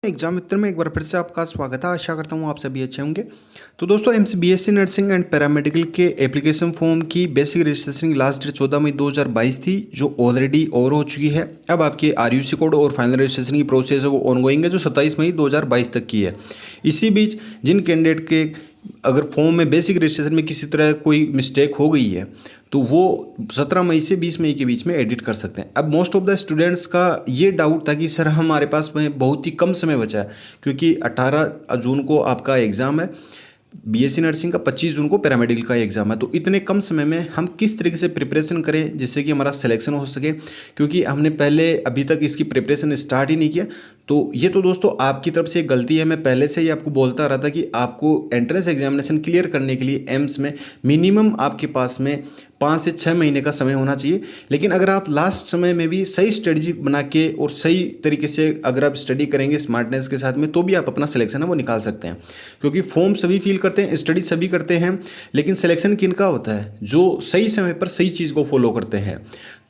Exam मित्र में एक बार फिर से आपका स्वागत है। आशा करता हूँ आप सभी अच्छे होंगे। तो दोस्तों बीएससी नर्सिंग एंड पैरामेडिकल के एप्लीकेशन फॉर्म की बेसिक रजिस्ट्रेशन लास्ट डेट 14 मई 2022 थी, जो ऑलरेडी ओवर हो चुकी है। अब आपके आरयूसी कोड और फाइनल रजिस्ट्रेशन की प्रोसेस है वो ऑनगोइंग है, जो 27 मई 2022 तक की है। इसी बीच जिन कैंडिडेट के अगर फॉर्म में बेसिक रजिस्ट्रेशन में किसी तरह कोई मिस्टेक हो गई है तो वो 17 मई से 20 मई के बीच में एडिट कर सकते हैं। अब मोस्ट ऑफ द स्टूडेंट्स का ये डाउट था कि सर हमारे पास में बहुत ही कम समय बचा है, क्योंकि 18 जून को आपका एग्ज़ाम है बीएससी नर्सिंग का, 25 जून को पैरामेडिकल का एग्ज़ाम है। तो इतने कम समय में हम किस तरीके से प्रिपरेशन करें जिससे कि हमारा सिलेक्शन हो सके, क्योंकि हमने पहले अभी तक इसकी प्रिपरेशन स्टार्ट ही नहीं किया। तो ये तो दोस्तों आपकी तरफ से एक गलती है। मैं पहले से ही आपको बोलता रहा था कि आपको एंट्रेंस एग्जामिनेशन क्लियर करने के लिए एम्स में मिनिमम आपके पास में 5 से 6 महीने का समय होना चाहिए। लेकिन अगर आप लास्ट समय में भी सही स्ट्रेटजी बना के और सही तरीके से अगर आप स्टडी करेंगे स्मार्टनेस के साथ में, तो भी आप अपना सिलेक्शन है वो निकाल सकते हैं। क्योंकि फॉर्म सभी फिल करते हैं, स्टडी सभी करते हैं, लेकिन सिलेक्शन किनका होता है? जो सही समय पर सही चीज़ को फॉलो करते हैं।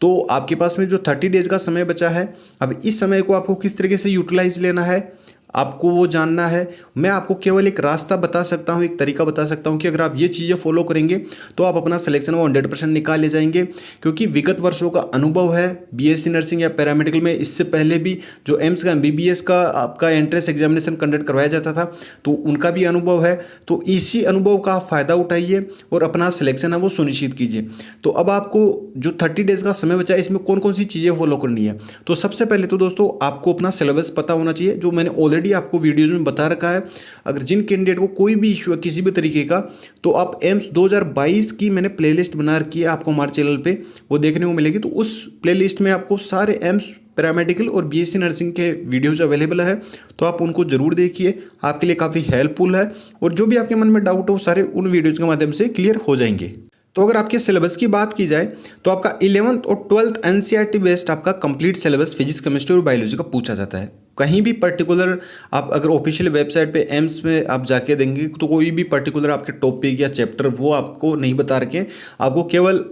तो आपके पास में जो 30 डेज का समय बचा है, अब इस समय को आपको किस तरीके से यूटिलाइज लेना है आपको वो जानना है। मैं आपको केवल एक रास्ता बता सकता हूँ, एक तरीका बता सकता हूँ कि अगर आप ये चीज़ें फॉलो करेंगे तो आप अपना सिलेक्शन वो 100% निकाल ले जाएंगे। क्योंकि विगत वर्षों का अनुभव है बीएससी नर्सिंग या पैरामेडिकल में, इससे पहले भी जो एम्स का एमबीबीएस का आपका एंट्रेंस एग्जामिनेशन कंडक्ट करवाया जाता था तो उनका भी अनुभव है। तो इसी अनुभव का फ़ायदा उठाइए और अपना सिलेक्शन है वो सुनिश्चित कीजिए। तो अब आपको जो 30 डेज़ का समय बचा है, इसमें कौन कौन सी चीज़ें फॉलो करनी है? तो सबसे पहले तो दोस्तों आपको अपना सिलेबस पता होना चाहिए, जो मैंने ऑलरेडी आपको वीडियोज में बता रखा है। अगर जिन कैंडिडेट को कोई भी इशू है किसी भी तरीके का, तो आप एम्स 2022 की मैंने प्लेलिस्ट बना रखी है, आपको हमारे चैनल पे वो देखने को मिलेगी। तो उस प्लेलिस्ट में आपको सारे एम्स पैरामेडिकल और बीएससी नर्सिंग के वीडियोज अवेलेबल है, तो आप उनको जरूर देखिए, आपके लिए काफ़ी हेल्पफुल है। और जो भी आपके मन में डाउट हो सारे उन वीडियोज के माध्यम से क्लियर हो जाएंगे। तो अगर आपके सिलेबस की बात की जाए तो आपका 11th और 12th एनसीईआरटी बेस्ड आपका कंप्लीट सिलेबस फिजिक्स केमिस्ट्री और बायोलॉजी का पूछा जाता है। कहीं भी पर्टिकुलर आप अगर ऑफिशियल वेबसाइट पे एम्स में आप जाके देंगे तो कोई भी पर्टिकुलर आपके टॉपिक या चैप्टर वो आपको नहीं बता रखे। आपको केवल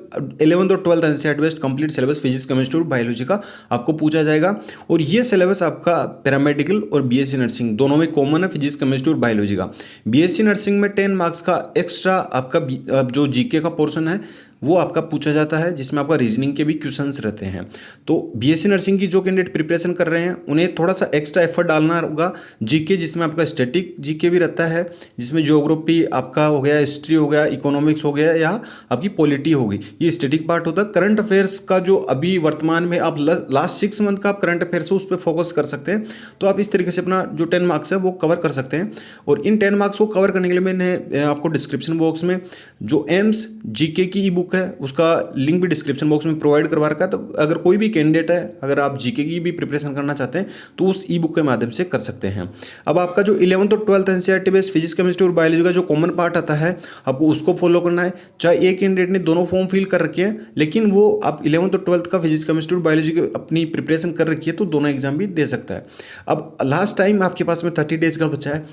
11th और 12th NCERT based complete syllabus physics chemistry और बायोलॉजी का आपको पूछा जाएगा। और ये सिलेबस आपका पैरामेडिकल और बीएससी नर्सिंग दोनों में कॉमन है, फिजिक्स केमिस्ट्री और बायोलॉजी का। बीएससी नर्सिंग में 10 मार्क्स का एक्स्ट्रा आपका जो जीके का पोर्शन है वो आपका पूछा जाता है, जिसमें आपका रीजनिंग के भी क्वेश्चंस रहते हैं। तो बीएससी नर्सिंग की जो कैंडिडेट प्रिपरेशन कर रहे हैं उन्हें थोड़ा सा एक्स्ट्रा एफर्ट डालना होगा। जीके जिसमें आपका स्टैटिक जीके भी रहता है, जिसमें ज्योग्राफी आपका हो गया, हिस्ट्री हो गया, इकोनॉमिक्स हो गया, या आपकी पॉलिटी होगी, ये स्टैटिक पार्ट होता है। करंट अफेयर्स का जो अभी वर्तमान में आप लास्ट 6 मंथ का आप करंट अफेयर्स हो उस पर फोकस कर सकते हैं। तो आप इस तरीके से अपना जो 10 मार्क्स है वो कवर कर सकते हैं। और इन 10 मार्क्स को कवर करने के लिए मैंने आपको डिस्क्रिप्शन बॉक्स में जो एम्स जीके की ई बुक है उसका लिंक भी डिस्क्रिप्शन बॉक्स में प्रोवाइड करवा रखा है। तो अगर कोई भी कैंडिडेट है, अगर आप जीके की भी प्रिपरेशन करना चाहते हैं तो उस ई बुक के माध्यम से कर सकते हैं। अब आपका जो 11th और 12th NCERT based physics chemistry और बायोलॉजी का जो कॉमन पार्ट आता है आपको उसको फॉलो करना है। चाहे एक कैंडिडेट ने दोनों फॉर्म फिल कर रखे हैं, लेकिन वो आप 11th और 12th का फिजिक्स केमिस्ट्री और बायोलॉजी की अपनी प्रिपरेशन कर रखी है तो दोनों एग्जाम भी दे सकता है। अब लास्ट टाइम आपके पास में 30 डेज का बचा है।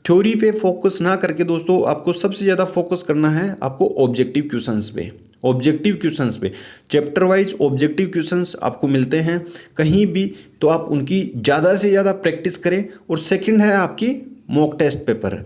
थ्योरी पे फोकस ना करके दोस्तों आपको सबसे ज़्यादा फोकस करना है आपको ऑब्जेक्टिव क्वेश्चंस पे। ऑब्जेक्टिव क्वेश्चंस पे चैप्टर वाइज ऑब्जेक्टिव क्वेश्चंस आपको मिलते हैं कहीं भी, तो आप उनकी ज़्यादा से ज़्यादा प्रैक्टिस करें। और सेकंड है आपकी मॉक टेस्ट पेपर।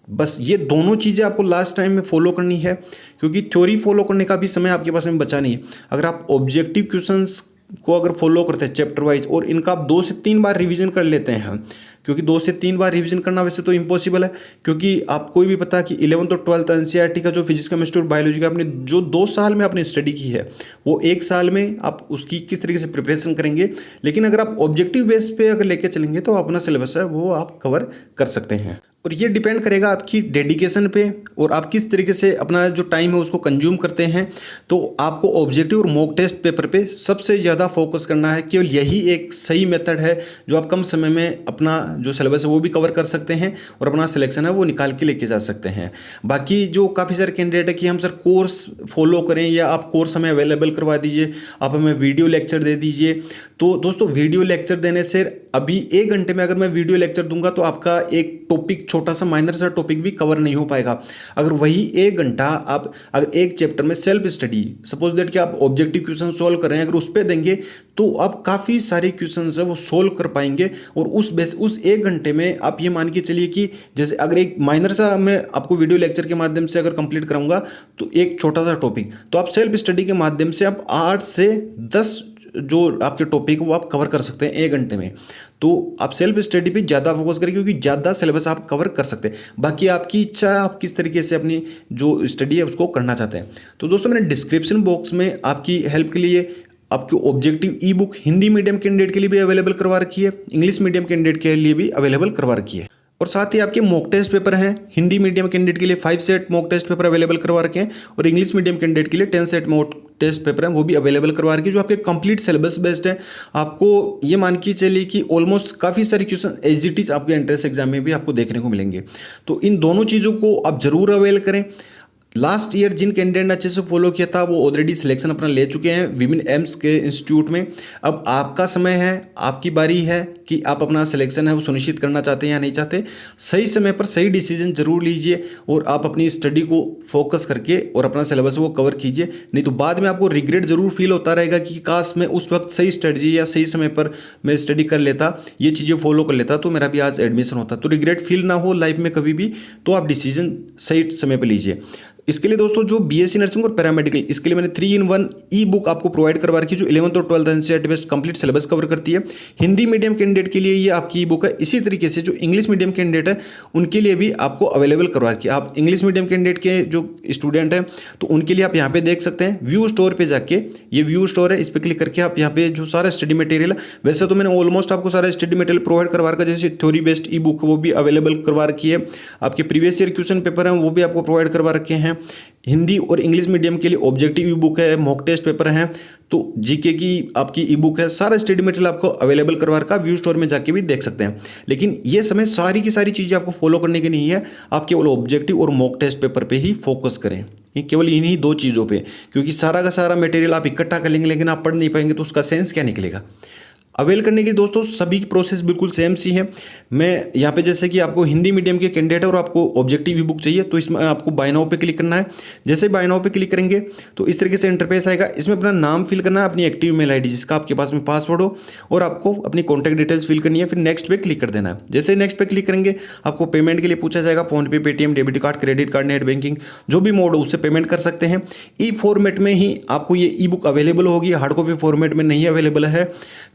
बस ये दोनों चीज़ें आपको लास्ट टाइम में फॉलो करनी है, क्योंकि थ्योरी फॉलो करने का भी समय आपके पास में बचा नहीं है। अगर आप ऑब्जेक्टिव क्वेश्चंस को अगर फॉलो करते हैं चैप्टर वाइज और इनका आप 2 से 3 बार रिवीजन कर लेते हैं, क्योंकि 2 से 3 बार रिवीजन करना वैसे तो इम्पॉसिबल है, क्योंकि आप कोई भी पता कि 11th और 12th एनसीईआरटी का जो फिजिक्स केमिस्ट्री और बायोलॉजी का आपने जो 2 साल में आपने स्टडी की है वो 1 साल में आप उसकी किस तरीके से प्रिपरेशन करेंगे। लेकिन अगर आप ऑब्जेक्टिव बेस पे अगर लेके चलेंगे तो अपना सिलेबस है वो आप कवर कर सकते हैं। और ये डिपेंड करेगा आपकी डेडिकेशन पे और आप किस तरीके से अपना जो टाइम है उसको कंज्यूम करते हैं। तो आपको ऑब्जेक्टिव और मॉक टेस्ट पेपर पे सबसे ज़्यादा फोकस करना है। केवल यही एक सही मेथड है जो आप कम समय में अपना जो सिलेबस है वो भी कवर कर सकते हैं और अपना सिलेक्शन है वो निकाल के लेके जा सकते हैं। बाकी जो काफ़ी सारे कैंडिडेट है कि हम सर कोर्स फॉलो करें या आप कोर्स हमें अवेलेबल करवा दीजिए, आप हमें वीडियो लेक्चर दे दीजिए। तो दोस्तों वीडियो लेक्चर देने से अभी 1 घंटे में अगर मैं वीडियो लेक्चर दूंगा तो आपका एक टॉपिक छोटा सा माइनर सा टॉपिक भी कवर नहीं हो पाएगा। अगर वही 1 घंटा आप अगर एक चैप्टर में सेल्फ स्टडी, सपोज दैट कि आप ऑब्जेक्टिव क्वेश्चन सोल्व कर रहे हैं, अगर उस पर देंगे तो आप काफ़ी सारे क्वेश्चन है वो सोल्व कर पाएंगे। और उस 1 घंटे में आप ये मान के चलिए कि जैसे अगर एक माइनर सा मैं आपको वीडियो लेक्चर के माध्यम से अगर कंप्लीट कराऊंगा तो एक छोटा सा टॉपिक, तो आप सेल्फ स्टडी के माध्यम से आप 8 से 10 जो आपके टॉपिक वो आप कवर कर सकते हैं 1 घंटे में। तो आप सेल्फ स्टडी पे ज़्यादा फोकस करें क्योंकि ज़्यादा सिलेबस आप कवर कर सकते हैं। बाकी आपकी इच्छा है आप किस तरीके से अपनी जो स्टडी है उसको करना चाहते हैं। तो दोस्तों मैंने डिस्क्रिप्शन बॉक्स में आपकी हेल्प के लिए आपकी ऑब्जेक्टिव ई बुक हिंदी मीडियम कैंडिडेट के लिए भी अवेलेबल करवा रखी है, इंग्लिश मीडियम कैंडिडेट के लिए भी अवेलेबल करवा रखी है। और साथ ही आपके मॉक टेस्ट पेपर हैं, हिंदी मीडियम कैंडिडेट के लिए 5 set mock test paper available करवा रखे हैं और इंग्लिश मीडियम कैंडिडेट के लिए 10 सेट मॉक टेस्ट पेपर हैं वो भी अवेलेबल करवा रखे हैं, जो आपके कंप्लीट सिलेबस बेस्ड है। आपको ये मान के चलिए कि ऑलमोस्ट काफ़ी सारे क्वेश्चन एसजीटीज आपके एंट्रेंस एग्जाम में भी आपको देखने को मिलेंगे। तो इन दोनों चीज़ों को आप जरूर अवेल करें। लास्ट ईयर जिन कैंडिडेट ने अच्छे से फॉलो किया था वो ऑलरेडी सिलेक्शन अपना ले चुके हैं विमेन एम्स के इंस्टीट्यूट में। अब आपका समय है, आपकी बारी है कि आप अपना सिलेक्शन है वो सुनिश्चित करना चाहते हैं या नहीं चाहते। सही समय पर सही डिसीजन जरूर लीजिए और आप अपनी स्टडी को फोकस करके और अपना सिलेबस वो कवर कीजिए, नहीं तो बाद में आपको रिग्रेट जरूर फील होता रहेगा कि काश मैं उस वक्त सही स्ट्रेटजी या सही समय पर मैं स्टडी कर लेता, ये चीज़ें फॉलो कर लेता तो मेरा भी आज एडमिशन होता। तो रिग्रेट फील ना हो लाइफ में कभी भी, तो आप डिसीजन सही समय पर लीजिए। इसके लिए दोस्तों जो बीएससी नर्सिंग और पैरामेडिकल, इसके लिए मैंने 3-in-1 ई बुक आपको प्रोवाइड करवा रखी है जो 11th और 12th NCERT based complete syllabus cover करती है। हिंदी मीडियम कैंडिडेट के लिए ये आपकी ई बुक है। इसी तरीके से जो इंग्लिश मीडियम कैंडिडेट है उनके लिए भी आपको अवेलेबल करवा रखी है। आप इंग्लिश मीडियम कैंडिडेट के जो स्टूडेंट हैं तो उनके लिए आप यहाँ पे देख सकते हैं व्यू स्टोर पर जाके, ये व्यू स्टोर है, इस पर क्लिक करके आप यहाँ पे जो सारा स्टडी मटेरियल है, वैसे तो मैंने ऑलमोस्ट आपको सारा स्टडी मटेरियल प्रोवाइड करवा रखा है, जैसे थ्योरी बेस्ड ई बुक वो भी अवेलेबल करवा रखी है। आपके प्रीवियस ईयर क्वेश्चन पेपर हैं वो भी आपको प्रोवाइड करवा रखे हैं। हिंदी और इंग्लिश मीडियम के लिए ऑब्जेक्टिव ई बुक है, मॉक टेस्ट पेपर हैं, तो जीके की आपकी ई बुक है, सारा स्टडी मटेरियल आपको अवेलेबल करवा रखा है। व्यू स्टोर में जाके भी देख सकते हैं। लेकिन ये समय सारी की सारी चीज़ें आपको फॉलो करने की नहीं है, आप केवल ऑब्जेक्टिव और मॉक टेस्ट पेपर पे ही फोकस करें, केवल इन्हीं 2 चीज़ों पे, क्योंकि सारा का सारा मटेरियल आप इकट्ठा कर लेंगे लेकिन आप पढ़ नहीं पाएंगे तो उसका सेंस क्या निकलेगा। अवेल करने की दोस्तों सभी की प्रोसेस बिल्कुल सेम सी है। मैं यहाँ पे जैसे कि आपको हिंदी मीडियम के कैंडिडेट और आपको ऑब्जेक्टिव ई बुक चाहिए तो इसमें आपको बाय नाउ पे क्लिक करना है। जैसे बाय नाउ पे क्लिक करेंगे तो इस तरीके से इंटरफेस आएगा। इसमें अपना नाम फिल करना है, अपनी एक्टिव मेल आईडी जिसका आपके पास में पासवर्ड हो, और आपको अपनी कॉन्टैक्ट डिटेल्स फिल करनी है। फिर नेक्स्ट पे क्लिक कर देना है। जैसे नेक्स्ट पे क्लिक करेंगे आपको पेमेंट के लिए पूछा जाएगा, PhonePe, Paytm, debit card, credit card, net banking, जो भी मोड हो उससे पेमेंट कर सकते हैं। ई फॉर्मेट में ही आपको ये ई बुक अवेलेबल होगी, हार्ड कॉपी फॉर्मेट में नहीं अवेलेबल है,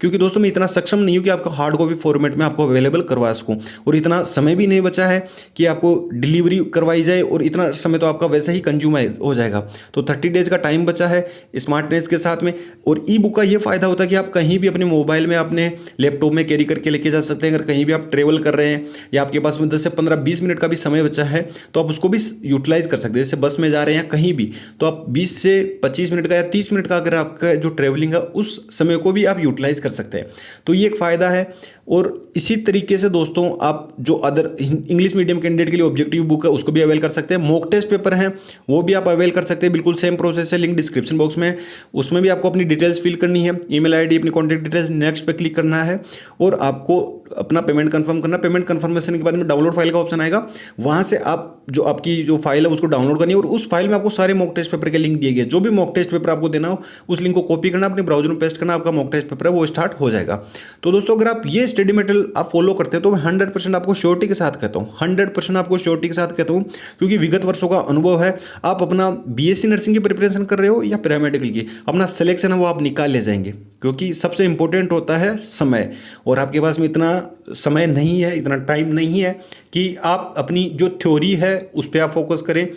क्योंकि दोस्तों मैं इतना सक्षम नहीं हूं कि आपको हार्ड कॉपी फॉर्मेट में आपको अवेलेबल करवा सकूं, और इतना समय भी नहीं बचा है कि आपको डिलीवरी करवाई जाए, और इतना समय तो आपका वैसे ही कंज्यूम हो जाएगा। तो 30 डेज का टाइम बचा है स्मार्टनेस के साथ में। और ई बुक का ये फायदा होता है कि आप कहीं भी अपने मोबाइल में, अपने लैपटॉप में कैरी करके लेके जा सकते हैं। अगर कहीं भी आप ट्रेवल कर रहे हैं या आपके पास में 10 से 15-20 मिनट का भी समय बचा है तो आप उसको भी यूटिलाइज कर सकते हैं। जैसे बस में जा रहे हैं कहीं भी, तो आप 20 से 25 मिनट का या 30 मिनट का अगर आपका जो ट्रेवलिंग है उस समय को भी आप यूटिलाइज कर सकते हैं। तो ये एक फ़ायदा है। और इसी तरीके से दोस्तों आप जो अदर इंग्लिश मीडियम कैंडिडेट के लिए ऑब्जेक्टिव बुक है उसको भी अवेल कर सकते हैं। मॉक टेस्ट पेपर हैं वो भी आप अवेल कर सकते हैं, बिल्कुल सेम प्रोसेस है, लिंक डिस्क्रिप्शन बॉक्स में। उसमें भी आपको अपनी डिटेल्स फिल करनी है, ईमेल आईडी, अपनी कॉन्टैक्ट डिटेल्स, नेक्स्ट पे क्लिक करना है और आपको अपना पेमेंट कंफर्म करना। पेमेंट कंफर्मेशन के बाद में डाउनलोड फाइल का ऑप्शन आएगा, वहाँ से आप जो आपकी जो फाइल है उसको डाउनलोड करनी है, और उस फाइल में आपको सारे मॉक टेस्ट पेपर के लिंक दिए गए। जो भी मॉक टेस्ट पेपर आपको देना हो उस लिंक को कॉपी करना, अपने ब्राउजर में पेस्ट करना, आपका मॉक टेस्ट पेपर है वो स्टार्ट हो जाएगा। तो दोस्तों अगर आप ये स्टडी मटेरियल आप फॉलो करते हैं तो मैं 100% आपको श्योरिटी के साथ कहता हूँ, 100% आपको श्योरिटी के साथ कहता हूँ, क्योंकि विगत वर्षों का अनुभव है। आप अपना बीएससी नर्सिंग की प्रिपरेशन कर रहे हो या पैरामेडिकल की, अपना सिलेक्शन है वो आप निकाल ले जाएंगे, क्योंकि सबसे इंपॉर्टेंट होता है समय, और आपके पास में इतना समय नहीं है, इतना टाइम नहीं है कि आप अपनी जो थ्योरी है उस पर आप फोकस करें।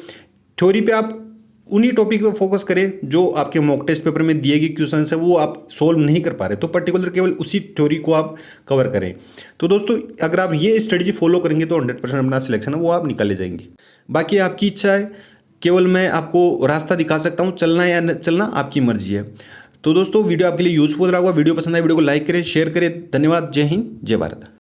थ्योरी पे आप उन्हीं टॉपिक पे फोकस करें जो आपके मॉक टेस्ट पेपर में दिए गए क्वेश्चन है वो आप सोल्व नहीं कर पा रहे, तो पर्टिकुलर केवल उसी थ्योरी को आप कवर करें। तो दोस्तों अगर आप ये स्ट्रेटजी फॉलो करेंगे तो 100% अपना सिलेक्शन है वो आप निकाल ले जाएंगे। बाकी आपकी इच्छा है, केवल मैं आपको रास्ता दिखा सकता हूँ, चलना या न चलना आपकी मर्जी है। तो दोस्तों वीडियो आपके लिए यूजफुल रहा होगा। वीडियो पसंद आए वीडियो को लाइक करें, शेयर करें। धन्यवाद। जय हिंद, जय भारत।